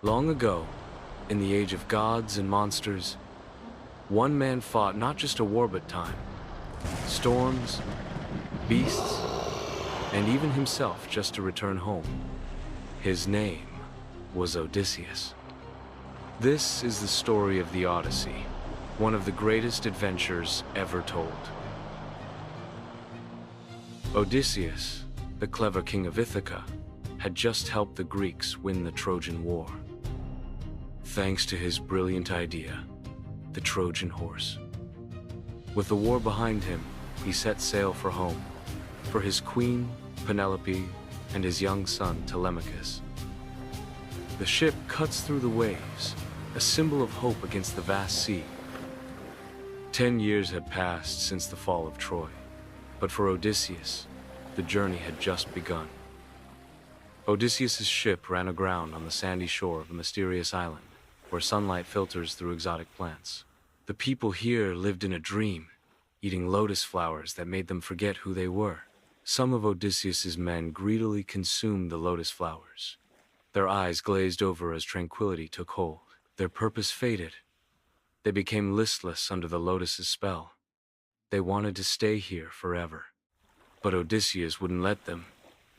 Long ago, in the age of gods and monsters, one man fought not just a war but time, storms, beasts, and even himself just to return home. His name was Odysseus. This is the story of the Odyssey, one of the greatest adventures ever told. Odysseus, the clever king of Ithaca, had just helped the Greeks win the Trojan War. Thanks to his brilliant idea, the Trojan horse. With the war behind him, he set sail for home, for his queen, Penelope, and his young son, Telemachus. The ship cuts through the waves, a symbol of hope against the vast sea. 10 years had passed since the fall of Troy, but for Odysseus, the journey had just begun. Odysseus' ship ran aground on the sandy shore of a mysterious island, where sunlight filters through exotic plants. The people here lived in a dream, eating lotus flowers that made them forget who they were. Some of Odysseus' men greedily consumed the lotus flowers. Their eyes glazed over as tranquility took hold. Their purpose faded. They became listless under the lotus's spell. They wanted to stay here forever. But Odysseus wouldn't let them.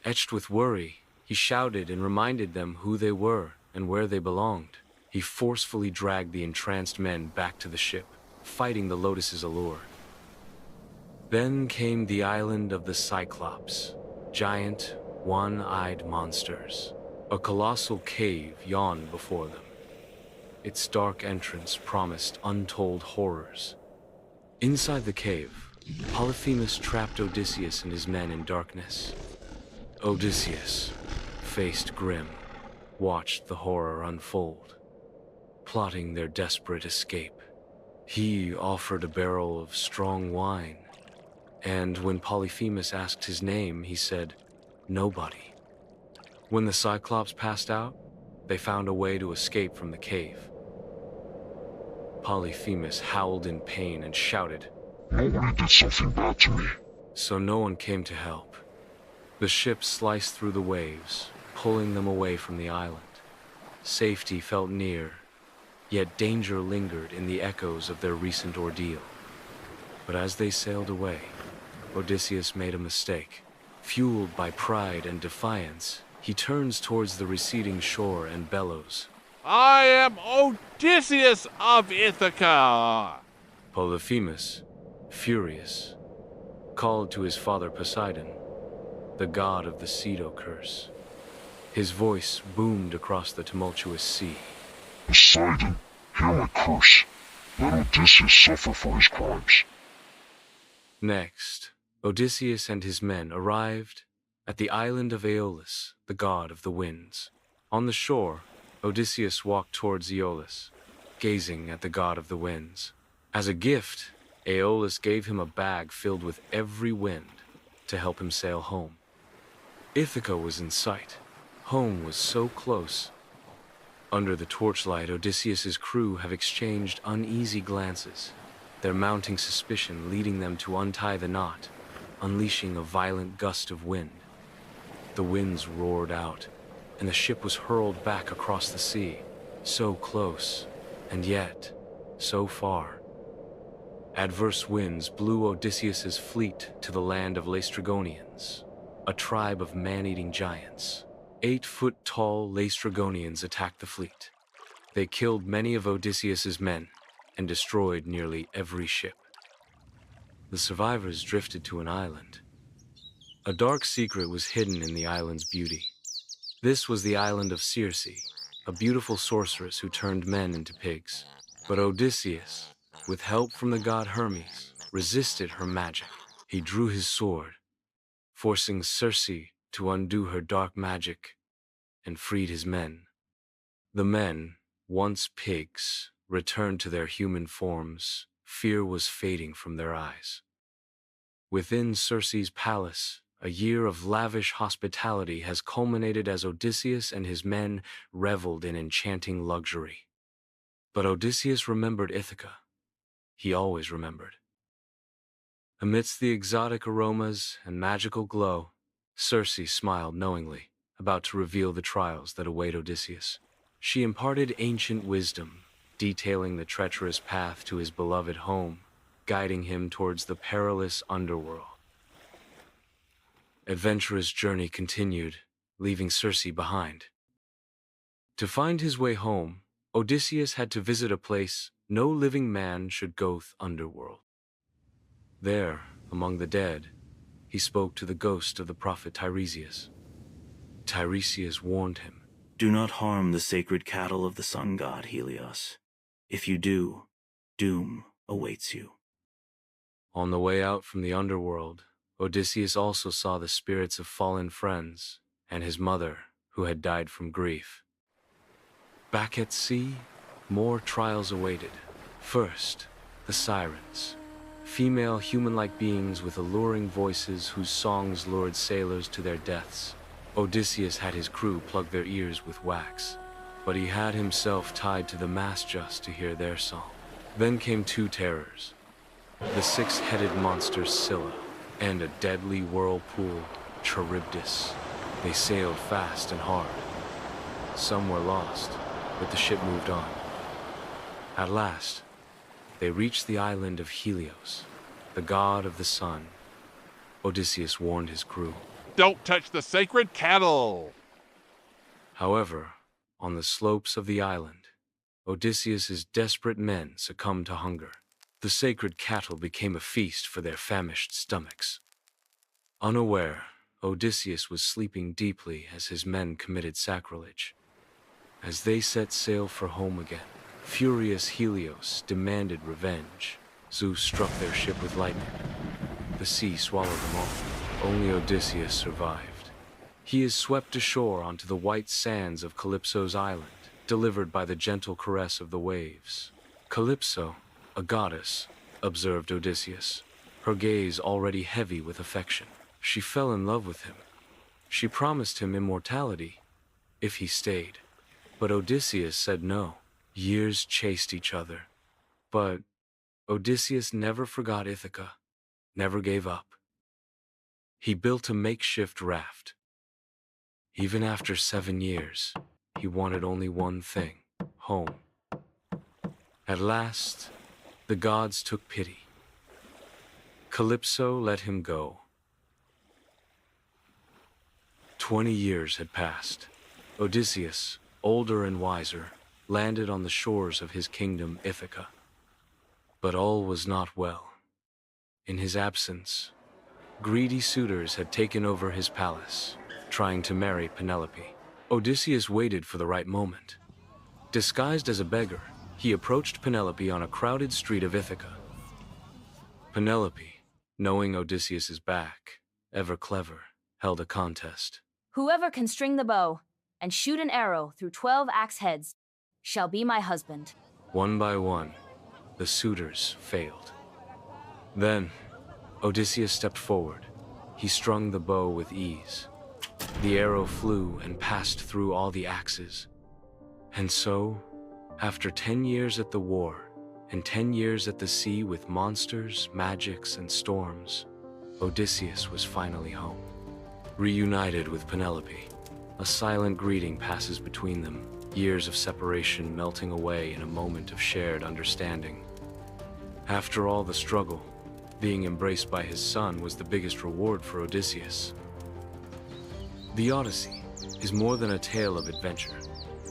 Etched with worry, he shouted and reminded them who they were and where they belonged. He forcefully dragged the entranced men back to the ship, fighting the lotus's allure. Then came the island of the Cyclopes, giant, one-eyed monsters. A colossal cave yawned before them. Its dark entrance promised untold horrors. Inside the cave, Polyphemus trapped Odysseus and his men in darkness. Odysseus, faced grim, watched the horror unfold, plotting their desperate escape. He offered a barrel of strong wine, and when Polyphemus asked his name, he said, "Nobody." When the Cyclops passed out, they found a way to escape from the cave. Polyphemus howled in pain and shouted, "Nobody did something bad to me." So no one came to help. The ship sliced through the waves, pulling them away from the island. Safety felt near, yet danger lingered in the echoes of their recent ordeal. But as they sailed away, Odysseus made a mistake. Fueled by pride and defiance, he turns towards the receding shore and bellows, "I am Odysseus of Ithaca!" Polyphemus, furious, called to his father Poseidon, the god of the Cedo curse. His voice boomed across the tumultuous sea. "Poseidon, hear my curse. Let Odysseus suffer for his crimes." Next, Odysseus and his men arrived at the Island of Aeolus, the god of the winds. On the shore, Odysseus walked towards Aeolus, gazing at the god of the winds. As a gift, Aeolus gave him a bag filled with every wind to help him sail home. Ithaca was in sight. Home was so close. Under the torchlight, Odysseus' crew have exchanged uneasy glances, their mounting suspicion leading them to untie the knot, unleashing a violent gust of wind. The winds roared out, and the ship was hurled back across the sea, so close, and yet so far. Adverse winds blew Odysseus' fleet to the land of Laestrygonians, a tribe of man-eating giants. 8-foot-tall Laestrygonians attacked the fleet. They killed many of Odysseus' men and destroyed nearly every ship. The survivors drifted to an island. A dark secret was hidden in the island's beauty. This was the island of Circe, a beautiful sorceress who turned men into pigs. But Odysseus, with help from the god Hermes, resisted her magic. He drew his sword, forcing Cersei to undo her dark magic, and freed his men. The men, once pigs, returned to their human forms. Fear was fading from their eyes. Within Circe's palace, a year of lavish hospitality has culminated as Odysseus and his men reveled in enchanting luxury. But Odysseus remembered Ithaca. He always remembered. Amidst the exotic aromas and magical glow, Circe smiled knowingly, about to reveal the trials that await Odysseus. She imparted ancient wisdom, detailing the treacherous path to his beloved home, guiding him towards the perilous underworld. Adventurous journey continued, leaving Cersei behind. To find his way home, Odysseus had to visit a place no living man should go, Underworld. There, among the dead, he spoke to the ghost of the prophet Tiresias. Tiresias warned him, "Do not harm the sacred cattle of the sun god Helios. If you do, doom awaits you." On the way out from the underworld, Odysseus also saw the spirits of fallen friends and his mother, who had died from grief. Back at sea, more trials awaited. First, the Sirens, female human-like beings with alluring voices whose songs lured sailors to their deaths. Odysseus had his crew plug their ears with wax, but he had himself tied to the mast just to hear their song. Then came two terrors, the six-headed monster Scylla, and a deadly whirlpool, Charybdis. They sailed fast and hard. Some were lost, but the ship moved on. At last, they reached the Island of Helios, the god of the sun. Odysseus warned his crew. Don't touch the sacred cattle! However, on the slopes of the island, Odysseus's desperate men succumbed to hunger. The sacred cattle became a feast for their famished stomachs. Unaware, Odysseus was sleeping deeply as his men committed sacrilege. As they set sail for home again, furious Helios demanded revenge. Zeus struck their ship with lightning. The sea swallowed them all. Only Odysseus survived. He is swept ashore onto the white sands of Calypso's island, delivered by the gentle caress of the waves. Calypso, a goddess, observed Odysseus, her gaze already heavy with affection. She fell in love with him. She promised him immortality, if he stayed. But Odysseus said no. Years chased each other. But Odysseus never forgot Ithaca, never gave up. He built a makeshift raft. Even after 7 years, he wanted only one thing, home. At last, the gods took pity. Calypso let him go. 20 years had passed. Odysseus, older and wiser, landed on the shores of his kingdom Ithaca. But all was not well. In his absence, greedy suitors had taken over his palace, trying to marry Penelope. Odysseus waited for the right moment. Disguised as a beggar, he approached Penelope on a crowded street of Ithaca. Penelope, knowing Odysseus's back, ever clever, held a contest. "Whoever can string the bow and shoot an arrow through 12 axe heads shall be my husband." One by one, the suitors failed. Then, Odysseus stepped forward. He strung the bow with ease. The arrow flew and passed through all the axes. And so, after 10 years at the war, and 10 years at the sea with monsters, magics, and storms, Odysseus was finally home. Reunited with Penelope, a silent greeting passes between them, years of separation melting away in a moment of shared understanding. After all the struggle, being embraced by his son was the biggest reward for Odysseus. The Odyssey is more than a tale of adventure.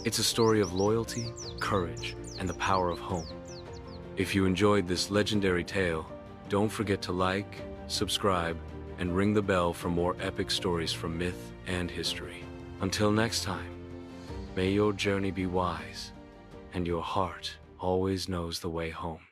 It's a story of loyalty, courage, and the power of home. If you enjoyed this legendary tale, don't forget to like, subscribe, and ring the bell for more epic stories from myth and history. Until next time, may your journey be wise, and your heart always knows the way home.